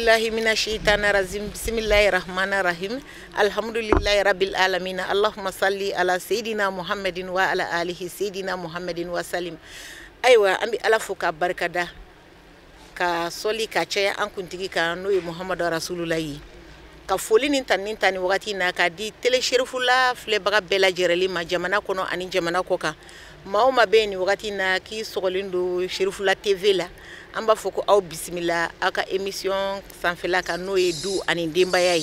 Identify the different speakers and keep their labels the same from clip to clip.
Speaker 1: billahi minasyaitanir rajim. Bismillahirrahmanirrahim. Alhamdulillahi rabbil alamin. Allahumma salli ala sayidina Muhammadin wa ala alihi sayidina Muhammadin wa salim. Aywa ambi ala fuka barkada ka soli ka caya an kuntigi ka no ye Muhammadu Rasulullahi ka foli nin tan wagati na ka di tele sherifula flebaga bela jereli ma jamana kono ani jamana koka mauma be ni wagati na ki sogolindo sherifula TV la amba foko aw bismillah aka émission sanfela ka no ye du ani dembaya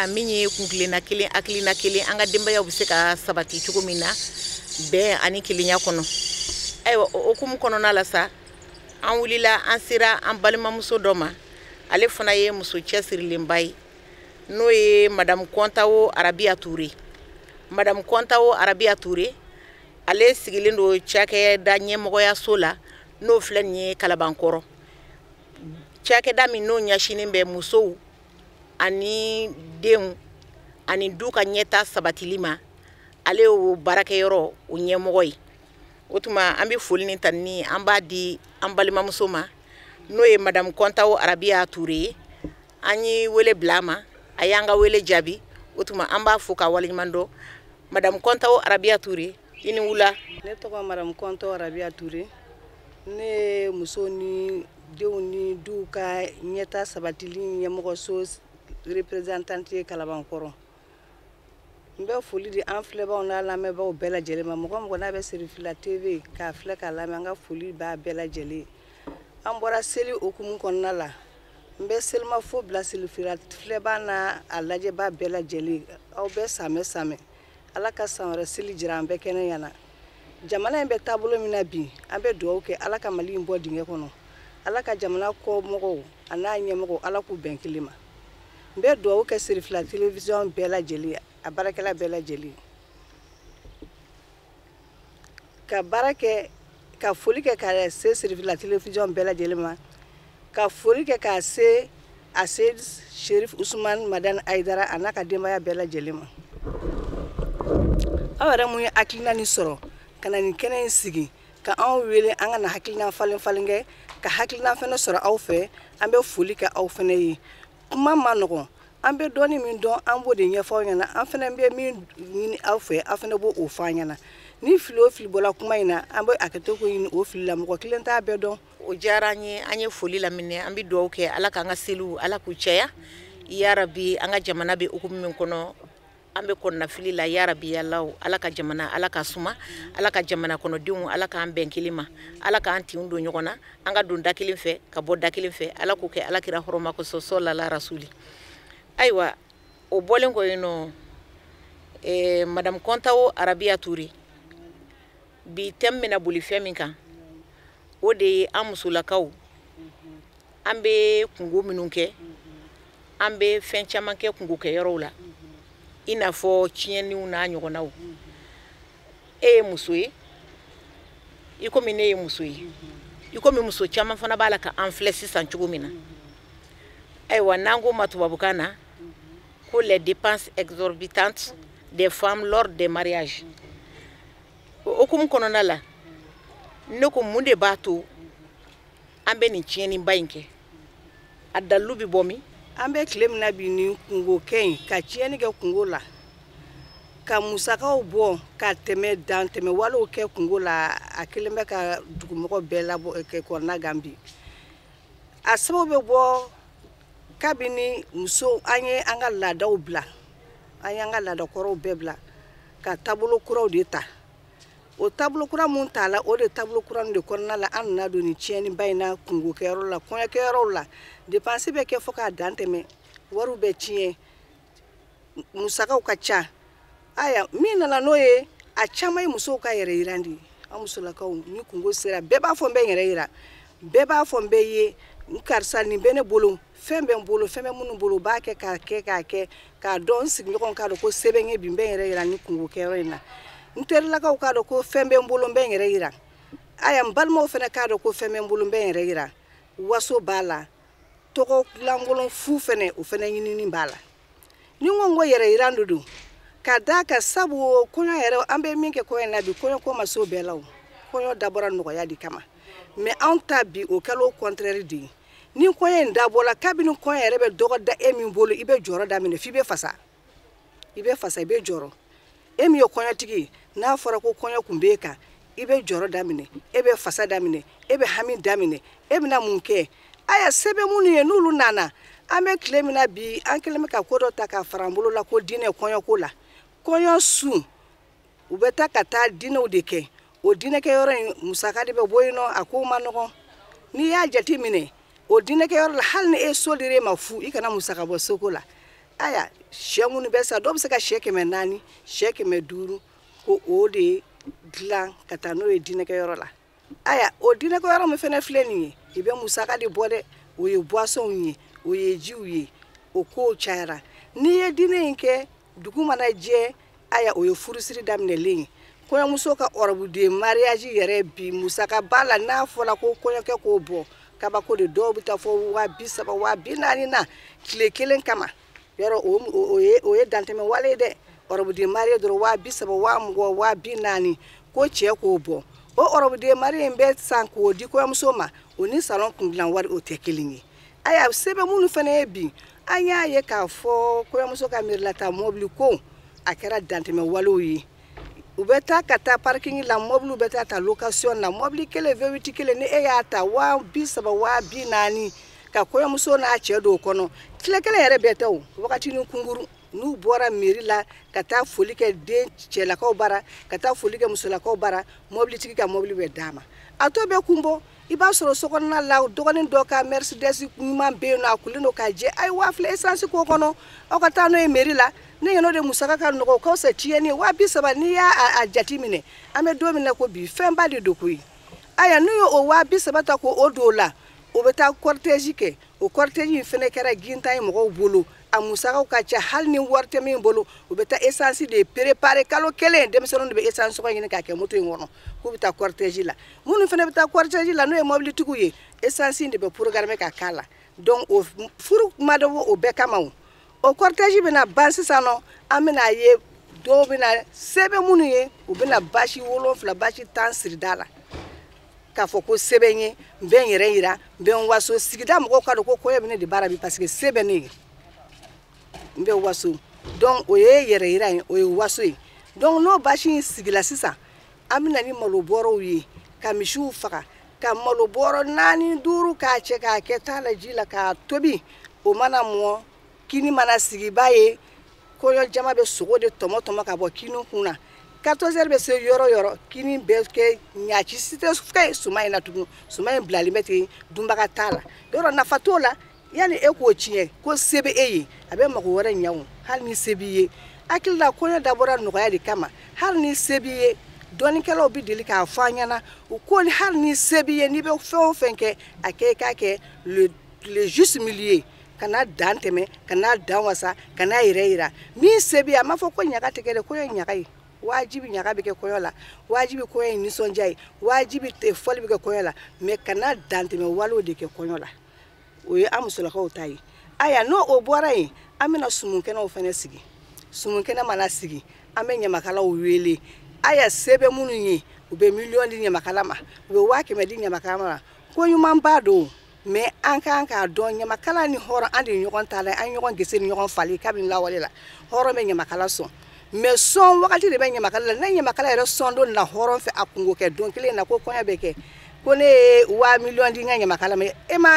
Speaker 1: minye kunklina kelen aklina kelen anga dembaya bise ka sabati chugumina be ani kilinya kono aywa okum kono na la sa an wulila an sera an balimamuso dɔ ma ale fana ye muso cɛsirilenba ye n'o ye Madame Kontawo Arabiya Ture. Madame Kontawo Arabiya Ture ale sigilen do cakɛda ɲɛmɔgɔyaso la n'o filɛ nin ye Kalabankɔrɔ. Cakɛda min n'o ɲɛsinen bɛ musow ani denw ani du ka ɲɛta sabatili ma ale y'o baarakɛyɔrɔ o ɲɛmɔgɔ ye. O tuma an bɛ foli ni tanni an b'a di an balimamuso ma n'o ye Madame Kontawo Arabiya Ture an ye wele bila a ma a y'an ka wele jaabi. O tuma an b'a fo ka waleɲuman dɔn. Madame Kontawo Arabiya Ture i ni wula.
Speaker 2: Ne tɔgɔ Madame Kontawo Arabiya Ture. Ne ye muso ni denw ni du ka ɲɛta sabatili ɲɛmɔgɔso représentante ye Kalabankɔrɔ. N bɛ foli di an filɛbaw n'a lamɛnbaw bɛɛ lajɛlen ma. Mɔgɔ mɔgɔ n'a bɛ Serifila TV k'a filɛ k'a lamɛn an ka foli b'a bɛɛ lajɛlen. An bɔra seli okumu kɔnɔna la. N bɛ selimafo bila Serifila filɛba n'a a lajɛba bɛɛ lajɛlen. Aw bɛ samɛ. Ala ka san wɛrɛ seli jira an bɛɛ kɛnɛ ɲɛna. Jamana in bɛ taabolo min na bi an bɛ dugawu kɛ Ala ka Mali in bɔ dingɛ kɔnɔ. Ala ka jamana kɔmɔgɔw a n'a ɲɛmɔgɔw Ala k'u bɛn kelen ma. N bɛ dugawu kɛ Serifila télévision bɛɛ lajɛlen a baarakɛla bɛɛ lajɛlen. Ka baara kɛ ka foli kɛ ka se Serifila télévision bɛɛ lajɛlen ma. Ka foli kɛ ka se a se Sherif Usman Madani Aidara a n'a ka denbaya bɛɛ lajɛlen ma. Aw yɛrɛ mun ye hakilina ni sɔrɔ ka na nin kɛnɛ in sigi ka anw wele an ka na hakilina falen kɛ ka hakilina fɛnɛ sɔrɔ aw fɛ an bɛ foli kɛ aw fɛnɛ ye. Kuma ma nɔgɔn an bɛ dɔɔni min dɔn an b'o de ɲɛfɔ aw ɲɛna an fɛnɛ bɛ min ɲini aw fɛ aw fɛnɛ b'o fɔ an ɲɛna. Ni fili o fili bɔla kuma in na an bɛ hakɛto ko ɲini o fili la mɔgɔ kelen t'a bɛɛ dɔn.
Speaker 1: O diyara an ye foli laminɛ an bɛ dugawu kɛ Ala k'an ka seliw Ala k'u caya ya Rabbi an ka jamana bɛ hukumu min kɔnɔ an bɛ kɔnɔna fili la ya Rabbi Ala ka jamana Ala ka suma Ala ka jamana kɔnɔdenw Ala k'an bɛn kelen ma Ala k'an tinw don ɲɔgɔn na an ka don da kelen fɛ ka bɔ da kelen fɛ Ala k'o kɛ Alakira hɔrɔma kosɔn sɔlala rasuli. Ayiwa o bɔlen kɔ yen nɔ Madame Kontawo Arabiya Ture bi thème bɛna boli fɛn min kan o de ye an musolakaw an bɛ kungo minnu kɛ an bɛ fɛn caman kɛ kungo kɛyɔrɔw la i n'a fɔ tiɲɛniw n'a ɲɔgɔnnaw. E ye muso ye i komi ne ye muso ye i komi muso caman fana b'a la ka an filɛ sisan cogo min na. Ayiwa n'an ko ma tubabukan na ko les dépenses exorbitantes des femmes lors des mariages. O hukumu kɔnɔna la ne ko mun de b'a to an bɛ nin tiɲɛniba in kɛ a dalilu bɛ bɔ min.
Speaker 2: An bɛ tile min na bi ni kungo kɛ in ka tiɲɛni kɛ kungo la ka musakaw bɔ ka tɛmɛ walew kɛ kungo la a kelen bɛ ka dugumɔgɔ bɛɛ labɔ kɔnɔna gan bi. A sababu bɛ bɔ kabini muso an ye an ka laadaw bila an y'an ka laadakɔrɔw bɛɛ bila ka taabolo kuraw de ta. O taabolo kura mun t'a la o de taabolo kura de kɔnɔna la an nana don ni tiɲɛniba in na kungo kɛyɔrɔ la kɔɲɔkɛyɔrɔw la dépense bɛ kɛ fɔ k'a dan tɛmɛ wariw bɛ tiɲɛ musakaw ka ca. Aya min nana n'o ye a caman ye musow ka yɛrɛ yira de an musolakaw ni kungo sera bɛɛ b'a fɔ n bɛ yɛrɛ yira bɛɛ b'a fɔ n bɛ ye karisa nin bɛ ne bolo fɛn bɛ n bolo fɛn bɛ minnu bolo b'a kɛ k'a k'a dɔn n sigiɲɔgɔn k'a dɔn ko se bɛ n ye bi n bɛ yɛrɛ yira ni kungo kɛyɔrɔ in na. N terilakaw k'a dɔn ko fɛn bɛ n bolo n bɛ yɛrɛ yira. Aya n balimaw fana k'a dɔn ko fɛn bɛ n bolo n bɛ yɛrɛ yira. Waso b'a la tɔgɔ lankolon fu fana o fana ɲinini b'a la. Ni n ko n ko yɛrɛ yira de don ka d'a kan sabu kɔɲɔ yɛrɛ an bɛ min kɛ kɔɲɔ in na bi kɔɲɔ ko ma se o bɛɛ la o kɔɲɔ dabɔra nɔgɔya de kama mais anw ta bi o kɛla o contraire de ye ni kɔɲɔ in dabɔla kabini kɔɲɔ yɛrɛ bɛ dɔgɔ da e min bolo i bɛ jɔrɔ daminɛ f'i bɛ fasa i bɛ jɔrɔ e min ye kɔɲɔtigi n'a fɔra ko kɔɲɔ kun b'e kan i bɛ jɔrɔ daminɛ e bɛ fasa daminɛ e bɛ hami daminɛ e bɛna mun kɛ aya sɛbɛn minnu ye n'olu nana an bɛ tile min na bi an kɛlen bɛ ka ko dɔ ta ka fara an bolo la ko diinɛ kɔɲɔko la kɔɲɔ su u bɛ taa ka taa diinɛw de kɛ o diinɛkɛyɔrɔ in musaka de bɛ bɔ yen nɔ a ko ma nɔgɔn n'i y'a jate minɛ o diinɛkɛyɔrɔ la hali ni e so dir'e ma fu i kana musaka bɔ soko la aya sɛ minnu bɛ sa dɔw bɛ se ka sɛ 400 sɛ 500 ko o de dilan ka taa n'o ye diinɛkɛyɔrɔ la aya o diinɛkɛyɔrɔ min fana filɛ nin ye i bɛ musaka de bɔ dɛ o ye boisson ye o ye jiw ye o kow cayara n'i ye diinɛ in kɛ dugu mana jɛ aya o ye furusiri daminɛlen ye kɔɲɔmuso ka ɔrɔbuden mariage yɛrɛ bi musaka ba la n'a fɔla ko kɔɲɔkɛ k'o bɔ kabako de dɔw bɛ taa fɔ 30,000 40,000 na tile kelen kama yɔrɔ o ye dantɛmɛ wale ye dɛ ɔrɔbuden mariage dɔrɔn 30,000 40,000 40,000 ko cɛ k'o bɔ o ɔrɔbuden mariage in bɛ san k'o di kɔɲɔmuso ma o ni salon kundilan wari o tɛ kelen ye aya sɛbɛn minnu fana ye bi an y'a ye k'a fɔ kɔɲɔmuso ka miirilata mɔbili ko a kɛra dantɛmɛ walew ye u bɛ taa ka taa parking la mɔbiliw bɛ taa location na mɔbili kelen V8 kelen ni e y'a ta 30,000 40,000 ka kɔɲɔmuso n'a cɛ don kɔnɔ tile kelen yɛrɛ bɛɛ tɛ o wagati ni kunkuru n'u bɔra mairie la ka taa foli kɛ den cɛlakaw bara ka taa foli kɛ musolakaw bara mɔbilitigi ka mɔbili bɛ d'a ma a to bɛ kun bɔ i b'a sɔrɔ sokɔnɔna la dɔgɔnin dɔ ka Mercedes ɲuman bɛ yen nɔ a kulen don ka jɛ a ye 1000 essence k'o kɔnɔ aw ka taa n'o ye mairie la ne yɛrɛ de musaka ka nɔgɔ k'aw sɛ tiɲɛni 30,000 n'i y'a jate minɛ an bɛ don min na ko bi fɛnba de don koyi aya n'u ye o 30,000 ta k'o don o la o bɛ taa cortège kɛ o cortège in fana kɛra gintan ye mɔgɔw bolo a musakaw ka ca hali ni wari tɛ min bolo u bɛ taa essence de préparer kalo kelen denmisɛnninw de bɛ essence sɔngɔ ɲini k'a kɛ moto in kɔnɔ k'u bɛ taa cortège la minnu fana bɛ taa cortège la n'o ye mɔbilitigiw ye essence de bɛ programmer ka k'a la donc o furu ma dɔ o bɛɛ kama o cortège bɛna ban sisan nɔ an bɛna ye dɔw bɛna sɛbɛn minnu ye u bɛna basi 7 basi 10 siri da la k'a fɔ ko sɛbɛn ye n bɛ n yɛrɛ yira n bɛ n waso sigida mɔgɔw ka dɔn ko kɔɲɔ bɛ ne de baara bi parce que sɛbɛn ne ye n bɛ waso donc o ye yɛrɛ yira ye o ye waso ye donc n'o basi in sigila sisan an bɛna ni malo bɔrɔw ye ka misiw faga ka malo bɔrɔ 4 5 k'a cɛ k'a kɛ ta la ji la k'a tobi o mana mɔ kini mana sigi b'a ye kɔɲɔ jama bɛ sogo de tɔmɔ ka bɔ kini kun na 14 bɛ se yɔrɔ yɔrɔ kini bɛ kɛ ɲaci si tɛ kɛ suma in na tugun suma in bilalen bɛ ten dunbaga t'a la yɔrɔ nafa t'o la yani e k'o tiɲɛ ko se bɛ e ye a bɛ mago wɛrɛ ɲɛ o hali ni se b'i ye hakili la kɔɲɔ dabɔra nɔgɔya de kama hali ni se b'i ye dɔɔnikɛlaw bɛ deli k'a fɔ an ɲɛna u ko hali ni se b'i ye n'i bɛ fɛn o fɛn kɛ a kɛ i k'a kɛ le juste milieu kana dan tɛmɛ kana dan wasa kana yɛrɛ yira min se b'i ye a m'a fɔ ko ɲaga tɛ kɛ dɛ kɔɲɔ ye ɲaga ye wajibi ɲaga bɛ kɛ kɔɲɔ la wajibi kɔɲɔ ye nisɔndiya ye wajibi fɔli bɛ kɛ kɔɲɔ la mais kana dan tɛmɛ walew de kɛ kɔɲɔ la o ye an musolakaw ta ye aya n'o o bɔra yen an bɛna sumunkɛnɛw fana sigi sumunkɛnɛ mana sigi an bɛ ɲamakalaw wele aya sɛbɛn minnu ye u bɛ miliyɔn di ɲamakala ma u bɛ 100,000 di ɲamakala ma ko ɲuman b'a don mais an kan k'a dɔn ɲamakala ni hɔrɔn an de ye ɲɔgɔn ta la an ye ɲɔgɔn gese ni ɲɔgɔn fali kabini lawale la hɔrɔn bɛ ɲamakala sɔn mais sɔn wagati de bɛ ɲamakala la ne ɲamakala yɛrɛ sɔn don na hɔrɔn fɛ a kungo kɛ don kelen na ko kɔɲɔ bɛ kɛ ko ne ye 1 miliyɔn di n ka ɲamakala ma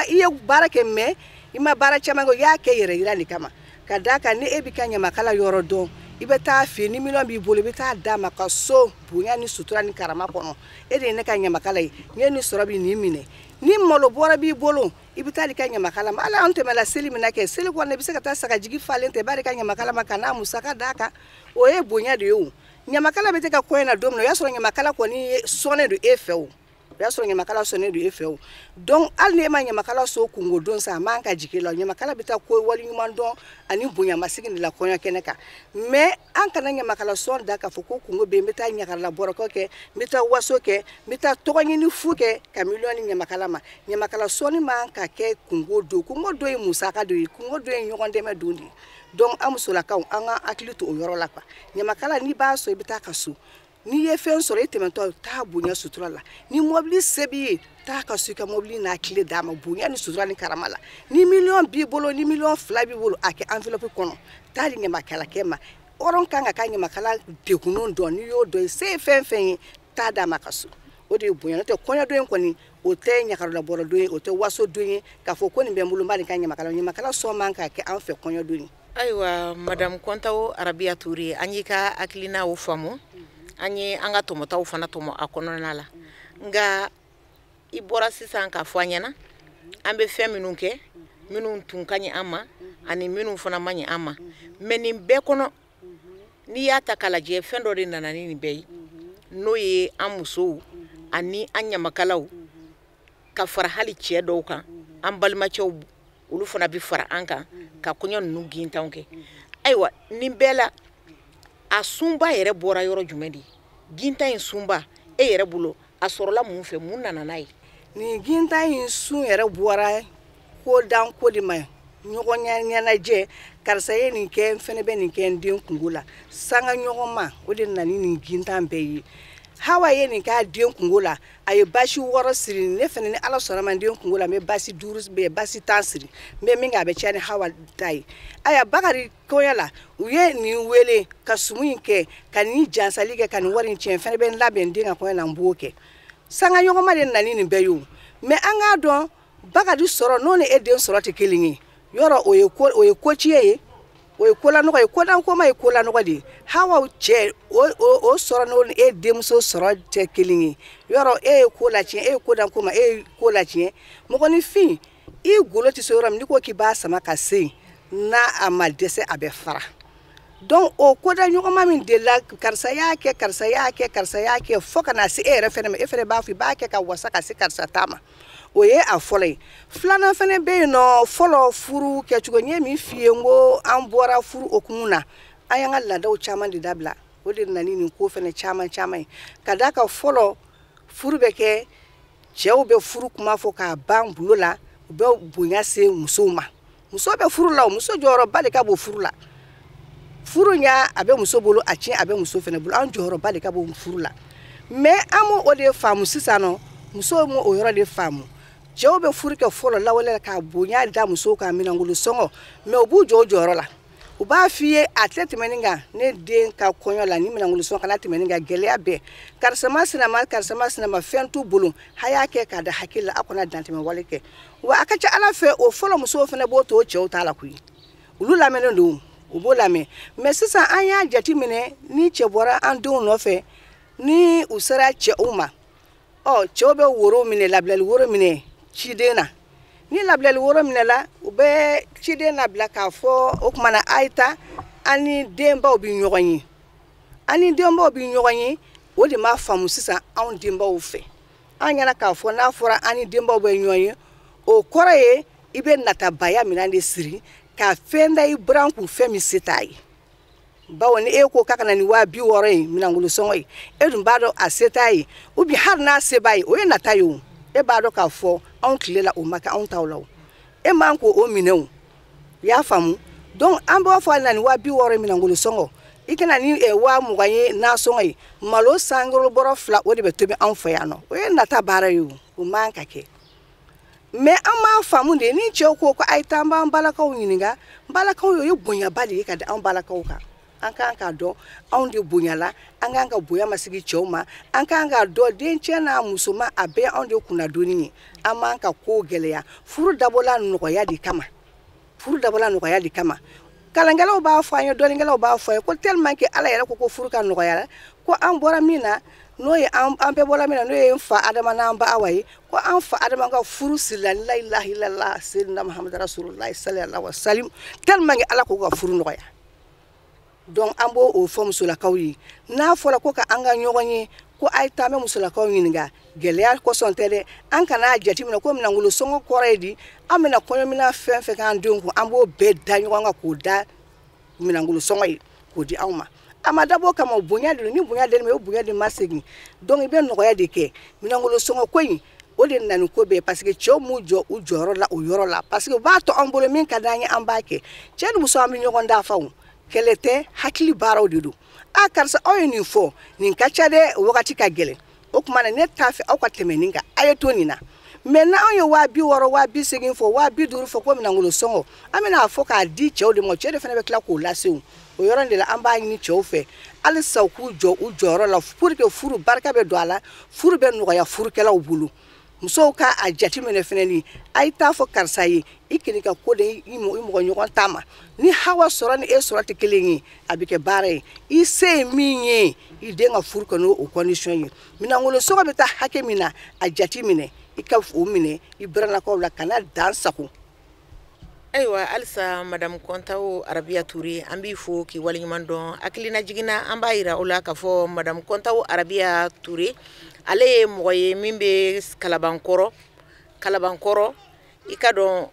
Speaker 2: i ye baara kɛ mais i ma baara caman kɛ o y'a kɛ yɛrɛ yira de kama ka d'a kan ni e bɛ ka ɲamakala yɔrɔ dɔn i bɛ taa fɛ ni miliyɔn b'i bolo i bɛ taa d'a ma ka so bonya ni sutura ni karama kɔnɔ e de ye ne ka ɲamakala ye n ye nin sɔrɔ bi nin minɛ ni malo bɔra b'i bolo i bɛ taa di ka ɲamakala ma ala an tɛmɛla seli min na kɛ seli kɔnɔ i bɛ se ka taa sagajigi falen tɛ b'a di ka ɲamakala ma ka n'a musaka d'a kan o ye bonya de ye o ɲamakala bɛ se ka kɔɲɔ na don min na o y'a sɔrɔ ɲamakala kɔni sɔnnen don e fɛ o o y'a sɔrɔ ɲamakala sɔnnen don e fɛ o donc hali n'e ma ɲamakala so kungo don sa a man ka jigin la ɲamakala bɛ taa ko wali ɲuman dɔn ani bonyamasigi de la kɔɲɔ kɛnɛ kan mais an kana ɲamakala sɔn da k'a fɔ ko kungo bɛ n bɛ taa ɲagarala bɔrɔkɔ kɛ n bɛ taa waso kɛ n bɛ taa tɔgɔ ɲini fu kɛ ka miliyɔn di ɲamakala ma ɲamakala sɔnni man ka kɛ kungo don ye musaka don ye kungo don ye ɲɔgɔn dɛmɛ don de ye donc an musolakaw an ka hakili to o yɔrɔ la quoi ɲamakala n'i b'a sɔn i bɛ taa ka so ni ye fen sɔrɔ e tɛmɛntɔ taa bonya sutura la ni mobili se b'i ye taa ka so i ka mobili n'a tile d'a ma bonya ni sutura ni karama la ni miliyɔn b'i bolo ni miliyɔn 2 b'i bolo a kɛ enveloppe kɔnɔ taa di ɲamakalakɛ ma hɔrɔn kan ka ka ɲamakala degunnen dɔn n'i y'o dɔn se ye fɛn fɛn ye taa d'a ma ka so o de ye bonya n'o tɛ kɔɲɔdon in kɔni o tɛ ɲakarolabɔrɔdon ye o tɛ wasodon ye k'a fɔ ko nin bɛ n bolo n b'a nin ka ɲamakala sɔn man ka kɛ an fɛ kɔɲɔdon ye.
Speaker 1: Ayiwa madame Kontawo Arabiya Ture an y'i ka hakilinaw faamu an ye an ka tɔmɔtaw fana tɔmɔ a kɔnɔna la nka i bɔra sisan k'a fɔ an ɲɛna an bɛ fɛn minnu kɛ minnu tun ka ɲi an ma ani minnu fana ma ɲi an ma mais nin bɛɛ kɔnɔ n'i y'a ta k'a lajɛ fɛn dɔ de nana ni nin bɛɛ ye n'o ye an musow ani an ɲamakalaw ka fara hali cɛ dɔw kan an balimacɛw olu fana bi fara an kan ka kɔɲɔ ninnu gintanw kɛ ayiwa nin bɛɛ la a sunba yɛrɛ bɔra yɔrɔ jumɛn de gintan in sunba e yɛrɛ bolo a sɔrɔla mun fɛ mun nana n'a ye
Speaker 2: ni gintan in sun yɛrɛ bɔra ko dan ko de ma ɲɔgɔn ɲɛnajɛ karisa ye nin kɛ n fɛnɛ bɛ nin kɛ n den kungo la sanga ɲɔgɔn ma o de nana ni nin gintan bɛɛ ye Hawa ye nin k'a den kungo la a ye basi 6 siri ne fɛnɛ ni Ala sɔnna ma n den kungo la n bɛ basi 5 bɛ basi 10 siri n bɛ min kɛ a bɛ caya ni Hawa ta ye aya Bakari kɔɲɔ la u ye nin wele ka sumu in kɛ ka nin jansali kɛ ka nin wari in tiɲɛ fɛnɛ bɛ n labɛn den ka kɔɲɔ la n b'o kɛ sanga ɲɔgɔn ma de nana ni nin bɛɛ ye o mais an k'a dɔn Bakari sɔrɔ n'o ni e den sɔrɔ tɛ kelen ye yɔrɔ o ye ko ciye ye o ye ko la nɔgɔ ye ko dan ko ma ye ko la nɔgɔ de Hawa cɛ o sɔrɔ n'o e denmuso sɔrɔ tɛ kelen ye yɔrɔ e ye ko la tiɲɛ e ye ko dan ko ma e ye ko la tiɲɛ mɔgɔninfin i golo tɛ se yɔrɔ min n'i ko k'i b'a sama ka se n'a a ma dɛsɛ a bɛ fara donc o ko da ɲɔgɔnma min de la karisa y'a kɛ karisa y'a kɛ karisa y'a kɛ fo ka na se e yɛrɛ fɛnɛ ma e fɛnɛ b'a fɔ i b'a kɛ ka wasa ka se karisa ta ma o ye a fɔlɔ ye filanan fɛnɛ bɛ yen nɔ fɔlɔ furu kɛcogo n ye min f'i ye n ko an bɔra furu okumu na an y'an ka laadaw caman de dabila o de nana ni nin ko fɛnɛ caman ye ka d'a kan fɔlɔ furu bɛ kɛ cɛw bɛ furu kuma fɔ k'a ban bulo la u bɛ bonya se musow ma muso bɛ furu la o muso jɔyɔrɔba de ka bon furu la furu ɲa a bɛ muso bolo a tiɲɛ a bɛ muso fɛnɛ bolo an jɔyɔrɔba de ka bon furu la mais an m'o de faamu sisan nɔ musow m'o yɔrɔ de faamu cɛw bɛ furu kɛ fɔlɔ lawale la ka bonya da musow kan minangolo sɔngɔ mais u b'u jɔ o jɔyɔrɔ la u b'a f'i ye a tɛ tɛmɛ nin kan ne den ka kɔɲɔ la ni minangolo sɔngɔ kana tɛmɛ nin kan gɛlɛya bɛɛ karisa ma sinama fɛn t'u bolo a y'a kɛ k'a da hakili la a kana dantɛmɛ wale kɛ wa a ka ca Ala fɛ o fɔlɔ musow fɛnɛ b'o to o cɛw t'a la koyi olu lamɛnnen don u b'o lamɛn mais sisan an y'a jate minɛ ni cɛ bɔra an denw nɔfɛ ni u sera cɛw ma cɛw bɛ woro minɛ labilali woro minɛ ciden na ni labilali woro minɛ la u bɛ ciden labila k'a fɔ o kumana a ye ta an ni denbaw bɛ ɲɔgɔn ye an ni denbaw bɛ ɲɔgɔn ye o de ma faamu sisan anw denbaw fɛ an ɲɛna k'a fɔ n'a fɔra an ni denbaw bɛ ɲɔgɔn ye o kɔrɔ ye i bɛ natabaya minɛn de siri ka fɛn da i buran kun fɛn min se t'a ye bawo ni e ko k'a kana ni 60 ye minangolo sɔngɔ ye e dun b'a dɔn a se t'a ye ou bien hali n'a se b'a ye o ye nata ye o e b'a dɔn k'a fɔ anw tile la o ma kɛ anw taw la o e man ko o minɛ o y'a faamu donc an b'a fɔ a na ni 60 ye minangolo sɔngɔ i kana ni 20 ye nasɔngɔ ye malo sangolo bɔrɔ 2 o de bɛ tobi anw fɛ yan nɔ o ye nata baara ye o man ka kɛ mais an m'a faamu de ni cɛw ko a ye taa an b'an balakaw ɲininka balakaw ye bonyaba de ye ka di an balakaw kan an k'an k'a dɔn anw de bonyala an k'an ka bonya masigi cɛw ma an k'an k'a dɔn dencɛ n'a muso ma a bɛɛ anw de kunnadonni ye an m'an ka ko gɛlɛya furu dabɔla nɔgɔya de kama kalankɛlaw b'a fɔ an ye dɔnnikɛlaw b'a fɔ an ye ko tellement que Ala yɛrɛ ko furu ka nɔgɔya ko an bɔra min na n'o ye an bɛɛ bɔra min na n'o ye n fa Adama n'an ba Awa ye ko an fa Adama ka furu sirila la ilaha illallah sayyidina Muhammad rasulullah sallallahu alaihi wasallam tellement que Ala ko ka furu nɔgɔya donc an b'o fɔ musolakaw ye n'a fɔra ko ka an ka ɲɔgɔn ye ko a ye taa an bɛ musolakaw ɲininka gɛlɛya kɔsɔn tɛ dɛ an kana jate minɛ ko minangolo sɔngɔ kɔrɔ ye di an bɛna kɔɲɔmina fɛn fɛn k'an denw kun an b'o bɛɛ da ɲɔgɔn kan k'o da minangolo sɔngɔ ye k'o di anw ma a ma dabɔ kama bonya de don ni bonya de o bonya de ma segin donc i bɛ nɔgɔya de kɛ minangolo sɔngɔ ko in o de nana ni ko bɛɛ parce que cɛw m'u jɔ u jɔyɔrɔ la o yɔrɔ la parce que u b'a to an bolo min ka d'an ye an b'a kɛ cɛ ni muso an bɛ ɲɔgɔn dafa o kɛlɛ tɛ hakili baaraw de don a karisa aw ye nin fɔ nin ka ca dɛ wagati ka gɛlɛn o kuma na ne t'a fɛ aw ka tɛmɛ nin kan a ye to nin na mais na anw ye 260 280 fɔ 250 fɔ ko minangolo sɔngɔ an bɛna fɔ k'a di cɛw de ma cɛ de fana bɛ tila k'o lase o yɔrɔ de la an b'a ɲini cɛw fɛ halisa u k'u jɔ u jɔyɔrɔ la pour que furu barika bɛ don a la furu bɛ nɔgɔya furukɛlaw bolo musow ka a jati minɛ fɛnɛ ni a ye t'a fɔ karisa ye i kɛlen ka ko de i mɔgɔ ɲɔgɔn ta ma ni hawa sɔrɔ ni e sɔrɔ tɛ kelen ye a bɛ kɛ baara ye i se ye min ye i den ka furu kɔnɔ o condition ye minangolo sɔngɔ bɛ taa hakɛ min na a jati minɛ i ka o minɛ i bɛrɛnakaw la kana dan sago
Speaker 1: ayiwa halisa madame Kontawo Arabiya Ture an b'i fo k'i waleɲuman dɔn hakilina jiginna an b'a yira o la k'a fɔ madame Kontawo Arabiya Ture ale ye mɔgɔ ye min bɛ Kalabankɔrɔ i ka dɔn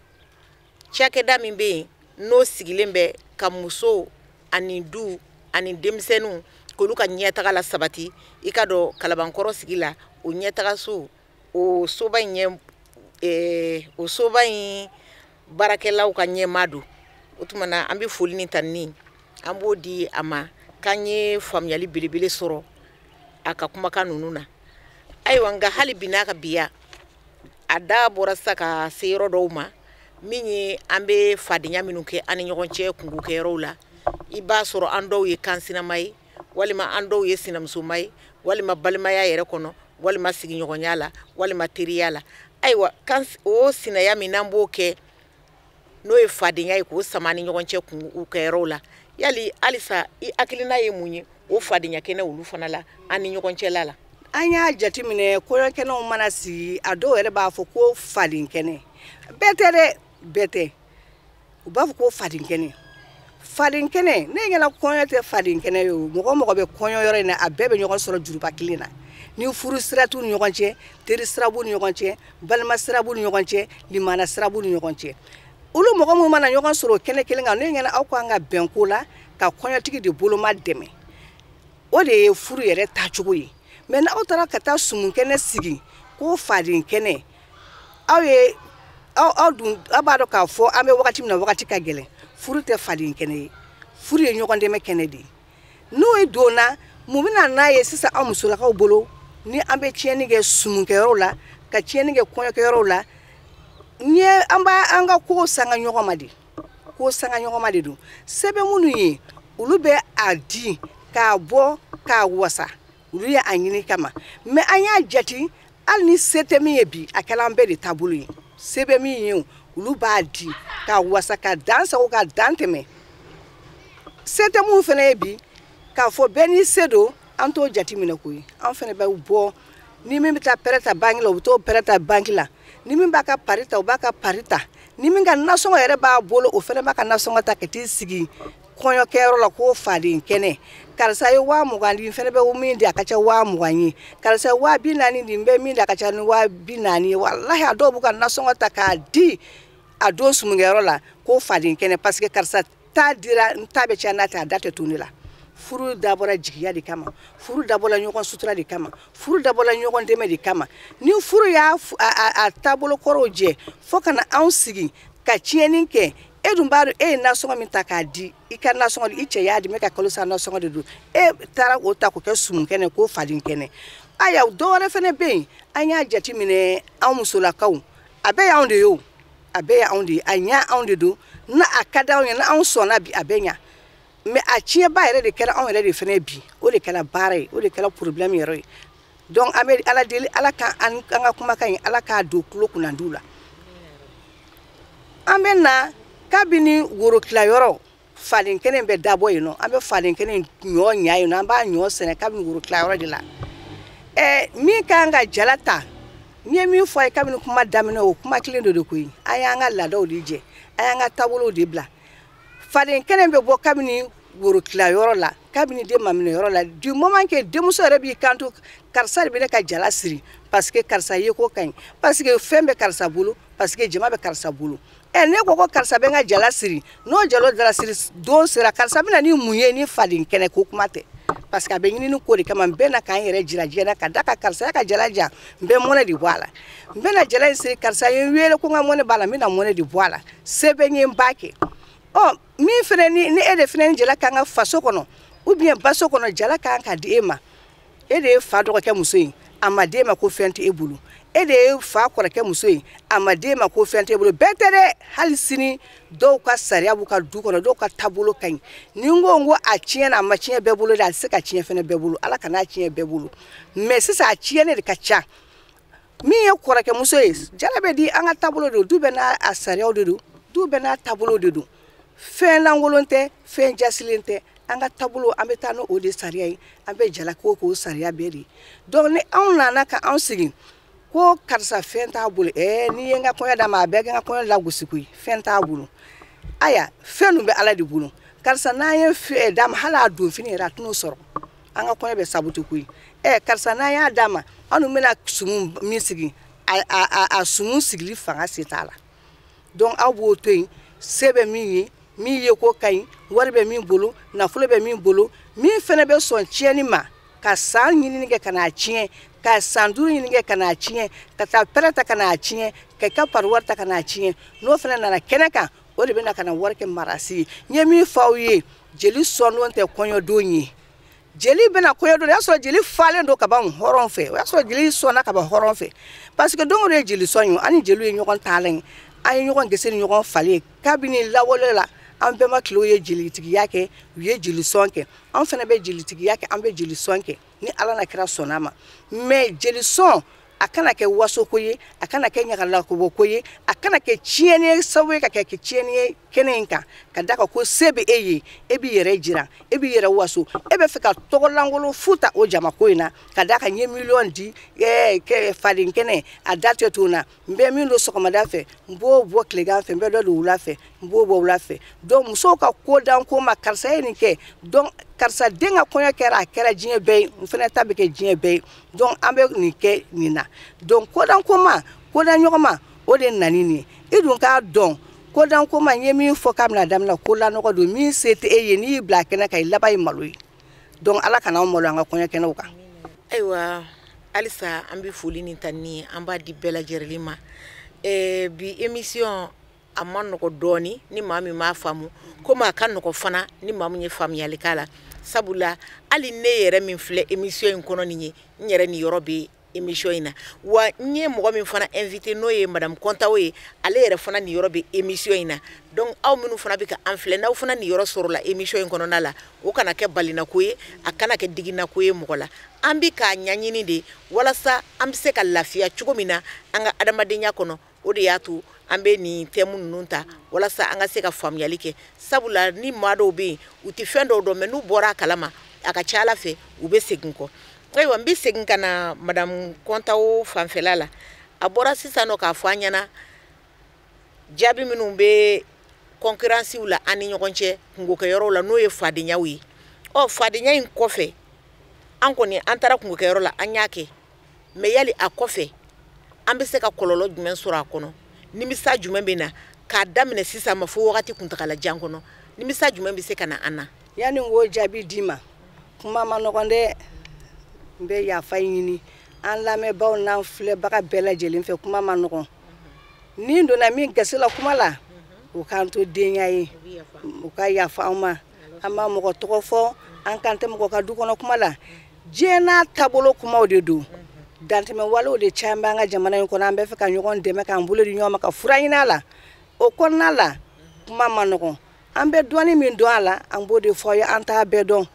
Speaker 1: cakɛda min bɛ yen n'o sigilen bɛ ka muso ani du ani denmisɛnninw k'olu ka ɲɛtaga la sabati i ka dɔn Kalabankɔrɔ sigi la o ɲɛtaga so o soba in barakɛlaw ka ɲɛmaa don o tuma na an bɛ foli ni tanni an b'o di a ma k'an ye faamuyali belebele sɔrɔ a ka kumakan ninnu na ayiwa nka hali bi n'a ka biya a da bɔra sa ka se yɔrɔ dɔw ma min ye an bɛ fadenya minnu kɛ an ni ɲɔgɔn cɛ kungo kɛyɔrɔw la i b'a sɔrɔ an dɔw ye kansinama ye walima an dɔw ye sinamusoma ye walima balimaya yɛrɛ kɔnɔ walima sigiɲɔgɔnya la walima teriya la ayiwa o sinaya min n'an b'o kɛ n'o ye fadenya ye k'o sama ni ɲɔgɔn cɛ kungo kɛyɔrɔw la yali halisa i hakilina ye mun ye o fadenya kɛnɛ olu fana la an ni ɲɔgɔn cɛla la
Speaker 2: an y'a jateminɛ kɔɲɔkɛnɛw mana sigi a dɔw yɛrɛ b'a fɔ ko fadenkɛnɛ bɛɛ tɛ dɛ bɛɛ tɛ u b'a fɔ ko fadenkɛnɛ ne ɲɛna kɔɲɔ tɛ fadenkɛnɛ ye o mɔgɔ bɛ kɔɲɔ yɔrɔ in na a bɛɛ bɛ ɲɔgɔn sɔrɔ juruba kelen na ni furu sira t'u ni ɲɔgɔn cɛ teri sira b'u ni ɲɔgɔn cɛ balima sira b'u ni ɲɔgɔn cɛ limana sira b'u ni ɲɔgɔn cɛ olu mɔgɔ minnu mana ɲɔgɔn sɔrɔ kɛnɛ kelen kan ne ɲɛna aw kan ka bɛn ko la ka kɔɲɔtigi de boloma dɛmɛ o de ye furu yɛrɛ tacogo ye mais n'aw taara ka taa sumunkɛnɛ sigi ko fadenkɛnɛ aw dun a b'a dɔn k'a fɔ an bɛ wagati min na wagati ka gɛlɛn furu tɛ fadenkɛnɛ ye furu ye ɲɔgɔn dɛmɛ kɛnɛ de ye n'o ye donna mun bɛna n'a ye sisan aw musolakaw bolo ni an bɛ tiɲɛni kɛ sumunkɛyɔrɔw la ka tiɲɛni kɛ kɔɲɔkɛyɔrɔw la an ka ko sanga ɲɔgɔn ma de don sɛbɛn minnu ye olu bɛ a di k'a bɔ k'a wasa olu ye a ɲini kama mais an y'a jate hali ni se tɛ min ye bi a kɛla an bɛɛ de taabolo ye se bɛ min ye olu b'a di k'a wasa ka dan sago ka dan tɛmɛ se tɛ mun fana ye bi k'a fɔ bɛɛ ni se don an t'o jate minɛ koyi an fana bɛ bɔ ni min bɛ taa pɛrɛ ta banki la u bɛ t'o pɛrɛ ta banki la ni min b'a ka pari ta u b'a ka pari ta ni min ka nasɔngɔ yɛrɛ b'a bolo o fana b'a ka nasɔngɔ ta ka t'i sigi kɔɲɔkɛyɔrɔ la ko fadenkɛnɛ karisa ye 20 di fana bɛ min di a ka ca 20 ye karisa 40 di bɛ min di a ka ca ni 40 ye wallahi a dɔw b'u ka nasɔngɔ ta k'a di a don sumunkɛyɔrɔ la ko fadenkɛnɛ parce que karisa ta dira n ta bɛ cɛ n'a tɛ a da tɛ to ne la furu dabɔra jigiya de kama furu dabɔla ɲɔgɔn sutura de kama furu dabɔla ɲɔgɔn dɛmɛ de kama ni furu y'a taabolo kɔrɔw jɛ fo kana anw sigi ka tiɲɛni kɛ e dun b'a dɔn e ye nasɔngɔ min ta k'a di i ka nasɔngɔ i cɛ y'a di mɛ ka kalo sa nasɔngɔ de don e taara o ta k'o kɛ sumunkɛnɛ k'o fadenkɛnɛ aya dɔ wɛrɛ fɛnɛ bɛ yen an y'a jate minɛ anw musolakaw a bɛɛ y'anw de ye o a bɛɛ y'anw de ye a ɲɛ anw de don na a ka d'anw ye na anw sɔnna bi a bɛɛ ɲa mais a tiɲɛba yɛrɛ de kɛra anw yɛrɛ de fɛnɛ bi o de kɛra baara ye o de kɛra problème yɛrɛ ye donc an bɛ ala deli ala ka an ka kumakan in ala k'a don tulo kunnandiw la an bɛ na kabini worotilayɔrɔ fadenkɛnɛ bɛ dabɔ yen nɔ an bɛ fadenkɛnɛ ɲɔ ɲa yen nɔ an b'a ɲɔ sɛnɛ kabini worotilayɔrɔ de la min kan ka jala ta n ye min fɔ a ye kabini kuma daminɛ o kuma kelen de koyi an y'an ka laadaw de jɛ an y'an ka taabolow de bila fadenkɛnɛ bɛ bɔ kabini worotilayɔrɔ la kabini den maminɛyɔrɔ la du moment que denmuso yɛrɛ b'i kanto karisa de bɛ ne ka jala siri parce que karisa ye ko ka ɲi parce que fɛn bɛ karisa bolo parce que jama bɛ karisa bolo ne ko ko karisa bɛ n ka jala siri n'o jalo dala siri don sera karisa bɛna ni mun ye ni fadenkɛnɛ ko kuma tɛ parce que a bɛ ɲinini ko de kama n bɛ na k'an yɛrɛ jira na ka da ka karisa ka jala jan n bɛ mɔnɛ de bɔ a la n bɛ na jala in siri karisa ye n wele ko n ka mɔnɛ b'a la n bɛ na mɔnɛ de bɔ a la se bɛ n ye n b'a kɛ min fana ni e de fana jala kan ka faso kono ou bien baso kono jala kan ka di e ma e de fa dɔgɔkɛ muso in amade ma ko fɛn tɛ e bolo e de fa kɔrɔkɛ muso in amade ma ko fɛn tɛ e bolo bɛɛ tɛ dɛ hali sini dɔw ka sariya b'u ka du kɔnɔ dɔw ka taabolo ka ɲi ni n ko a tiɲɛ na a ma tiɲɛ bɛɛ bolo dɛ a tɛ se ka tiɲɛ fana bɛɛ bolo ala kana tiɲɛ bɛɛ bolo mais sisan a tiɲɛnen de ka ca min ye kɔrɔkɛ muso ye jala bɛ di an ka taabolo de don du bɛɛ n'a sariyaw de don du bɛɛ n'a taabolo de don fɛn lankolon tɛ fɛn jasilen tɛ an ka taabolo an bɛ taa n'o de sariya ye an bɛ jala k'o sariya bɛɛ de donc ni anw nana ka anw sigi ko karisa fɛn t'a bolo ni ye n ka kɔɲɔ d'a ma a bɛɛ kɛ n ka kɔɲɔ lagosi koyi fɛn t'a bolo aya fɛn ninnu bɛ ala de bolo karisa n'an ye fɛn d'a ma hali a don fini yɛrɛ a tɛn'o sɔrɔ an ka kɔɲɔ bɛ sabutu koyi karisa n'an y'a d'a ma an dun bɛna sumu min sigi a sumu sigili fanga se t'a la donc aw b'o to yen se bɛ min ye ko ka ɲi wari bɛ min bolo nafolo bɛ min bolo min fana bɛ sɔn tiɲɛni ma ka san ɲinini kɛ ka n'a tiɲɛ ka san 5 ɲini kɛ ka n'a tiɲɛ ka taa pɛrɛ ta ka n'a tiɲɛ ka ka pariwari ta ka n'a tiɲɛ n'o fana nana kɛnɛ kan o de bɛna ka na wari kɛ marasi ye n ye min fɔ aw ye jeli sɔndon tɛ kɔɲɔdon ye jeli bɛna kɔɲɔdon o y'a sɔrɔ jeli falen don ka ban hɔrɔn fɛ o y'a sɔrɔ jeli sɔnna ka ban hɔrɔn fɛ parce que don o don ye jeli sɔn ye ani jeliw ye ɲɔgɔn taalan ye an ye ɲɔgɔn gese ni ɲɔgɔn falen kabini lawale la an bɛɛ ma kilo ye jelitigiya kɛ u ye jeli sɔn kɛ an fana bɛ jelitigiya kɛ an bɛ jeli sɔn kɛ ni ala na kira sɔnna ma mais jeli sɔn a kana kɛ waso ko ye a kana kɛ ɲagalako ko ye a kana kɛ tiɲɛni ye sabu ka kɛ tiɲɛni ye kɛnɛ in kan ka da ka ko se bɛ e ye e b'i yɛrɛ jira e b'i yɛrɛ waso e bɛ fɛ ka tɔgɔlankolon futa o jama ko in na ka da ka ɲɛ miliyɔn di faden kɛnɛ a da tɛ to na n bɛ min don sɔgɔmada fɛ n b'o bɔ tilegan fɛ n bɛ dɔ don wula fɛ n b'o bɔ wula fɛ donc musow ka kodan ko ma karisa ye nin kɛ donc karisa den ka kɔɲɔ kɛra a kɛra diɲɛ bɛɛ ye n fana ta bɛ kɛ diɲɛ bɛɛ ye donc an bɛ nin kɛ nin na donc kodan ko ma kodan ɲɔgɔn ma o de nani nin ye i dun k'a dɔn kodan ko ma n ye min fɔ k'a bɛna daminɛ kodan nɔgɔ don min se tɛ e ye n'i y'i bila kɛnɛ kan i laban ye malo ye donc ala kana anw malo an ka kɔɲɔ kɛnɛw kan
Speaker 1: ayiwa halisa an bɛ foli ni tani ye an b'a di bɛɛ lajɛlen ma bi émission a ma nɔgɔ dɔɔni ni maa min m'a faamu komi a ka nɔgɔ fana ni maa min ye faamuyali k'a la sabula hali ne yɛrɛ min filɛ émission in kɔnɔ nin ye n yɛrɛ ni yɔrɔ bɛ émission in na wa n ye mɔgɔ min fana invité n'o ye madame Kontaw ye ale yɛrɛ fana ni yɔrɔ bɛ émission in na donc aw minnu fana bɛ ka an filɛ n'aw fana ni yɔrɔ sɔrɔ la émission in kɔnɔna la o kana kɛ balinako ye a kana kɛ diginako ye mɔgɔ la an bɛ k'a ɲaɲini de walasa an bɛ se ka lafiya cogo min na an ka adamadenya kɔnɔ o de y'a to an bɛ nin thème ninnu ta walasa an ka se ka faamuyali kɛ sabula ni maa dɔw bɛ yen u tɛ fɛn dɔw dɔn mais n'u bɔra a kalama a ka ca Ala fɛ u bɛ segin kɔ ayiwa n bɛ segin ka na madame Kontaw fanfɛla la a bɔra sisan nɔ k'a fɔ an ɲɛna jaabi minnu bɛ concurrence la an ni ɲɔgɔn cɛ kungokɛyɔrɔw la n'o ye fadenyaw ye fadenya in kɔfɛ an kɔni an taara kungokɛyɔrɔ la an y'a kɛ mais yali a kɔfɛ an bɛ se ka kɔlɔlɔ jumɛn sɔrɔ a kɔnɔ nimisa jumɛn bɛ na k'a daminɛ sisan ma fo wagati kuntagalajan kɔnɔ nimisa jumɛn bɛ se ka na an na
Speaker 2: yani n k'o jaabi d'i ma kuma ma nɔgɔn dɛ n bɛ yafa ɲini an lamɛnbaaw n'an filɛbaga bɛɛ lajɛlen fɛ kuma ma nɔgɔn ni n donna min gasi la kuma la u k'an to denya ye u ka yafa an ma an ma mɔgɔ tɔgɔ fɔ an kan tɛ mɔgɔ ka du kɔnɔ kuma la diɲɛ n'a taabolo kumaw de don dantɛmɛ walew de caman b'an ka jamana in kɔnɔ an bɛ fɛ ka ɲɔgɔn dɛmɛ k'an bolo di ɲɔgɔn ma ka fura ɲini a la o kɔnɔna la kuma ma nɔgɔn an bɛ dɔɔni min dɔn a la an b'o de fɔ aw ye an t'a bɛɛ dɔn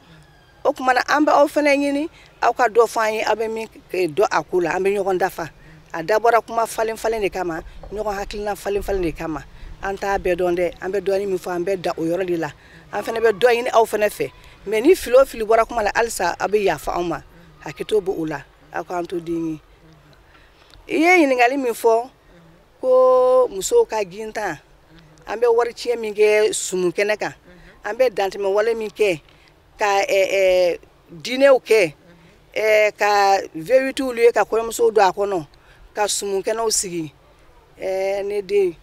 Speaker 2: o tuma na an bɛ aw fana ɲini aw ka dɔ fɔ an ye aw bɛ min dɔn a ko la an bɛ ɲɔgɔn dafa a dabɔra kuma falen-falen de kama ɲɔgɔn hakilina falen-falen de kama an t'a bɛɛ dɔn dɛ an bɛ dɔɔni min fɔ an bɛ da o yɔrɔ de la an fana bɛ dɔ ɲini aw fana fɛ mais ni fili o fili bɔra kuma la halisa aw bɛ yafa anw ma hakɛto b'o la aw k'an to den ye i ye ɲininkali min fɔ ko musow ka gintan an bɛ wari tiɲɛ min kɛ sumu kɛnɛ kan an bɛ dantɛmɛ wale min kɛ ka dinɛw kɛ ka V8 ye ka kɔɲɔmusow don a kɔnɔ ka sumu kɛnɛw sigi ne den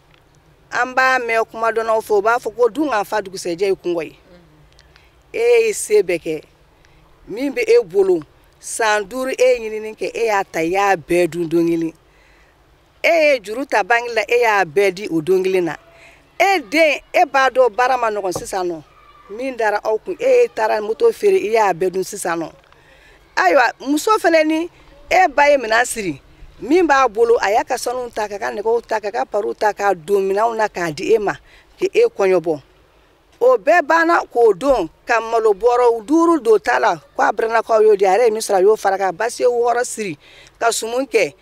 Speaker 2: an b'a mɛn kuma dɔnnaw fɛ u b'a fɔ ko dun ka fa dugusɛjɛ ye kungɔ ye e ye se bɛɛ kɛ min bɛ e bolo san 5 e ye ɲinini kɛ e y'a ta i y'a bɛɛ dun don kelen e ye juru ta bangi la e y'a bɛɛ di o don kelen na e den e b'a dɔn baara ma nɔgɔn sisan nɔ min dara aw kun e taara moto feere i y'a bɛɛ dun sisan nɔ ayiwa muso fɛnɛ ni e ba ye minan siri min b'a bolo a y'a ka sanu ta ka nɛgɛw ta ka paru ta ka don minanw na k'a di e ma ke e kɔɲɔbɔ o bɛɛ banna k'o don ka malo bɔrɔ 5 don ta la k'a bɛrɛnakaw y'o di a yɛrɛ ye min sɔrɔ a y'o fara ka basi 6 siri ka sumun kɛ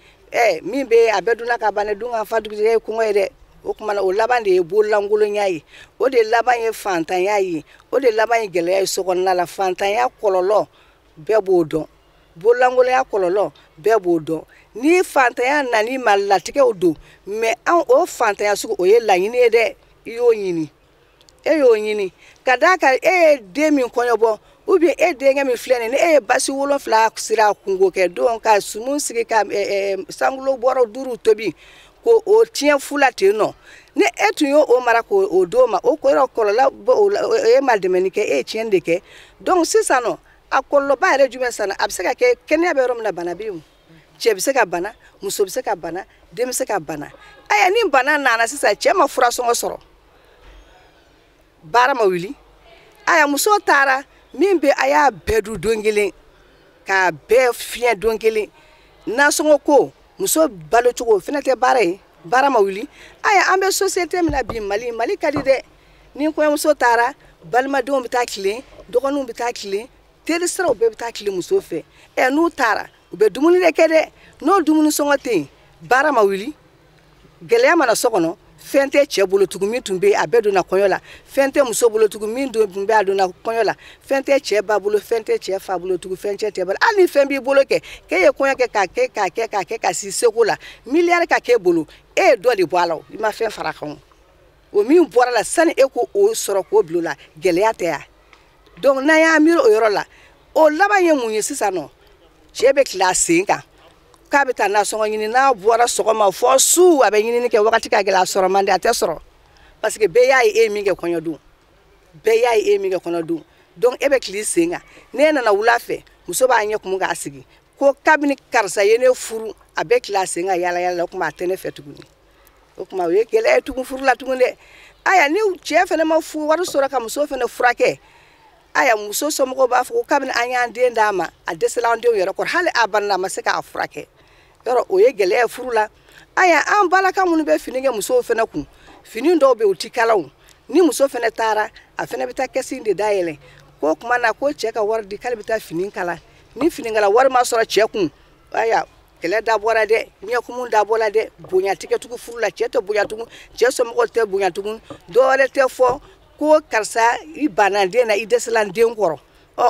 Speaker 2: min bɛ a bɛɛ dunna ka ban ne dun ka fa dugutigi ye kɔngɔ ye dɛ o kuma na o laban de ye bololankolonya ye o de laban ye fantanya ye o de laban ye gɛlɛya ye sokɔnɔna la fantanya kɔlɔlɔ bɛɛ b'o dɔn bololankolonya kɔlɔlɔ bɛɛ b'o dɔn ni fantanya nani ma latigɛw don mais an o fantanya sugu o ye laɲini ye dɛ i y'o ɲini e y'o ɲini ka d'a kan e ye den min kɔɲɔbɔ ou bien e denkɛ min filɛ nin ni e ye basi 7 sira kungo kɛ don ka sumun sigi ka sangulo bɔrɔ 5 tobi ko o tiɲɛ fula ten nɔ ni e tun y'o o mara ko o don ma o kɔrɔ kɔlɔlɔ e ma dɛmɛni kɛ e ye tiɲɛ de kɛ donc sisan nɔ a kɔlɔlɔba yɛrɛ jumɛn sanna a bɛ se ka kɛ kɛnɛya bɛ yɔrɔ min na bana bɛ yen cɛ bɛ se ka bana muso bɛ se ka bana den bɛ se ka bana aya ni bana nana sisan cɛ ma furasɔngɔ sɔrɔ baara ma wuli aya muso taara min bɛ a y'a bɛɛ dun don kelen k'a bɛɛ fiɲɛ don kelen nasɔngɔ ko muso balo cogo fɛnɛ tɛ baara ye baara ma wuli aya an bɛ société min na bi Mali ka di dɛ ni kɔɲɔmuso taara balimadenw bɛ taa tilen dɔgɔninw bɛ taa tilen teri siraw bɛɛ bɛ taa tilen muso fɛ n'u taara u bɛ dumuni de kɛ dɛ n'o dumuni sɔngɔ tɛ yen baara ma wuli gɛlɛya mana so kɔnɔ fɛn tɛ cɛ bolo tugun min tun bɛ a bɛɛ donna kɔɲɔ la fɛn tɛ muso bolo tugun min tun bɛ a donna kɔɲɔ la fɛn tɛ cɛ ba bolo fɛn tɛ cɛ fa bolo tugun fɛn tɛ cɛ bolo hali ni fɛn b'i bolo kɛ k'e ye kɔɲɔ kɛ k'a kɛ ka si seko la miliyari ka k'e bolo e ye dɔ de bɔ a la i ma fɛn fara kan o min bɔra la sani e ko o sɔrɔ k'o bilo la gɛlɛya tɛ ya donc n'an y'a miiri o yɔrɔ la o laban ye mun ye sisan nɔ cɛ bɛ tila a sen kan k'a bɛ taa nasɔngɔ ɲini n'a bɔra sɔgɔma fɔ su a bɛ ɲinini kɛ wagati ka gɛlɛ a sɔrɔ man di a tɛ sɔrɔ parce que bɛɛ y'a ye e min kɛ kɔɲɔ don bɛɛ y'a ye e min kɛ kɔɲɔ don donc e bɛ tili sen kan n'e nana wula fɛ muso b'a ɲɛ kumun k'a sigi ko kabini karisa ye ne furu a bɛ tila sen kan yala yala o kuma a tɛ ne fɛ tuguni o kuma o ye gɛlɛya tugun furu la tugun dɛ aya ni cɛ fɛnɛ ma fu wari sɔrɔ ka muso fɛnɛ furakɛ aya muso somɔgɔw b'a fɔ ko kabini an y'an den d'a ma a dɛsɛla an denw yɛrɛ kɔrɔ hali a banna a ma se k'a furakɛ yɔrɔ o ye gɛlɛya furu la aya an balaka minnu bɛ fini kɛ musow fɛnɛ kun fini dɔw bɛ u ti kalaw ni muso fɛnɛ taara a fɛnɛ bɛ taa kɛsi de dayɛlɛ ko kuma na ko cɛ ka wari di k'ale bɛ taa fini kala ni finikala wari ma sɔrɔ cɛ kun aya kɛlɛ dabɔra dɛ ɲɛkumun dabɔra dɛ bonya tɛ kɛ tugun furu la cɛ tɛ bonya tugun cɛ somɔgɔw tɛ bonya tugun dɔwɛrɛ tɛ fɔ ko karisa i banna den na i dɛsɛla den kɔrɔ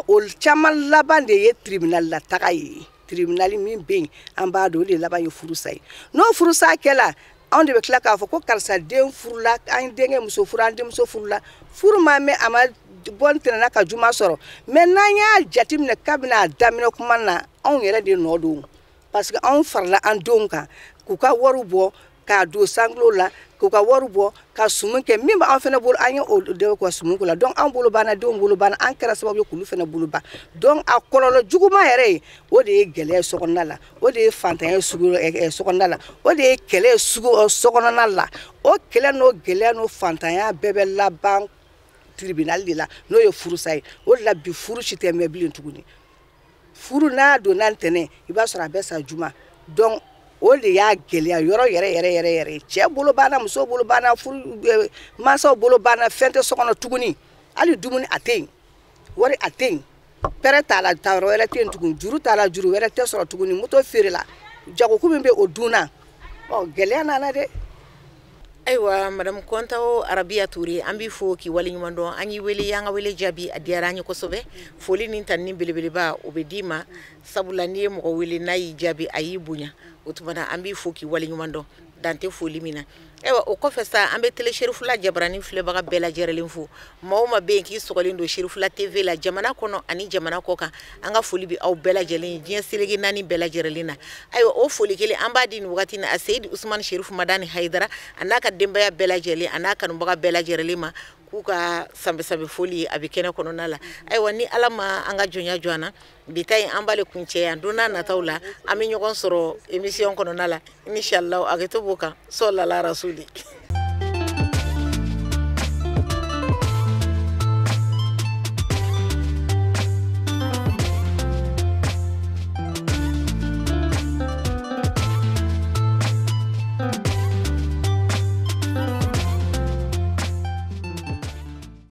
Speaker 2: o caman laban de ye tribunal la taga ye tribunal min bɛ yen an b'a dɔn o de laban ye furusa ye n'o furusa kɛla anw de bɛ tila k'a fɔ ko karisa den furula an denkɛ muso furu an denmuso furula furu ma mɛn a ma bɔ ntɛnɛna ka juma sɔrɔ mais n'an y'a jateminɛ kabini a daminɛ kuma na anw yɛrɛ de nɔ don parce que anw farala an denw kan k'u ka wariw bɔ k'a don sangulo la k'u ka wariw bɔ ka sumun kɛ min b'an fɛnɛ bolo an ye o de ka sumun ko la donc an bolo banna denw bolo banna an kɛra sababu ye k'olu fɛnɛ bolo ban donc a kɔlɔlɔ juguman yɛrɛ ye o de ye gɛlɛya sokɔnɔna la o de ye fantanya sugu sokɔnɔna la o de ye kɛlɛ sugu sokɔnɔna la o kɛlɛ n'o gɛlɛya n'o fantanya bɛɛ bɛ laban tribunal de la n'o ye furusa ye o de la bi furu si tɛ mɛn bilen tuguni furu n'a donna ntɛnɛn i b'a sɔrɔ a bɛ sa juma donc o de y'a gɛlɛya yɔrɔ yɛrɛ cɛ bolo banna muso bolo banna furu mansaw bolo banna fɛn tɛ so kɔnɔ tuguni hali dumuni a tɛ yen wari a tɛ yen pɛrɛ t'a la ta yɔrɔ wɛrɛ tɛ yen tuguni juru t'a la juru wɛrɛ tɛ sɔrɔ tuguni moto feere la jagoku min bɛ o dunna gɛlɛya nana dɛ.
Speaker 1: Ayiwa madame Kontao Arabia Touré an b'i fo k'i waleɲuman dɔn an y'i wele y'an ka wele jaabi a diyara an ye kosɛbɛ foli ni tanni belebeleba o bɛ d'i ma sabula n'i ye mɔgɔ wele n'a y'i jaabi a y'i bonya o tuma na an b'i fo k'i waleɲuman dɔn dan tɛ foli min na ayiwa o kɔfɛ sa an bɛ tele Serifula Jabaranin filɛbaga bɛɛ lajɛlen fo maa o maa bɛ yen k'i sɔgɔlen don Serifula TV la jamana kɔnɔ ani jamana kɔ kan an ka foli bɛ aw bɛɛ lajɛlen ye diɲɛ selege naani bɛɛ lajɛlen na ayiwa o foli kelen an b'a di nin wagati na a Seyidi Usumani Serifu Madani Hayidara a n'a ka denbaya bɛɛ lajɛlen a n'a kanubaga bɛɛ lajɛlen ma k'u ka sanbɛ foli a bɛ kɛnɛ kɔnɔna la ayiwa ni Ala ma an ka jɔnya jɔ an na bi ta in an b'ale kuncɛ yan don n'a nataw la an bɛ ɲɔgɔn sɔrɔ émission kɔnɔna la inshallah a kɛ to b'o kan sɔlala rasuli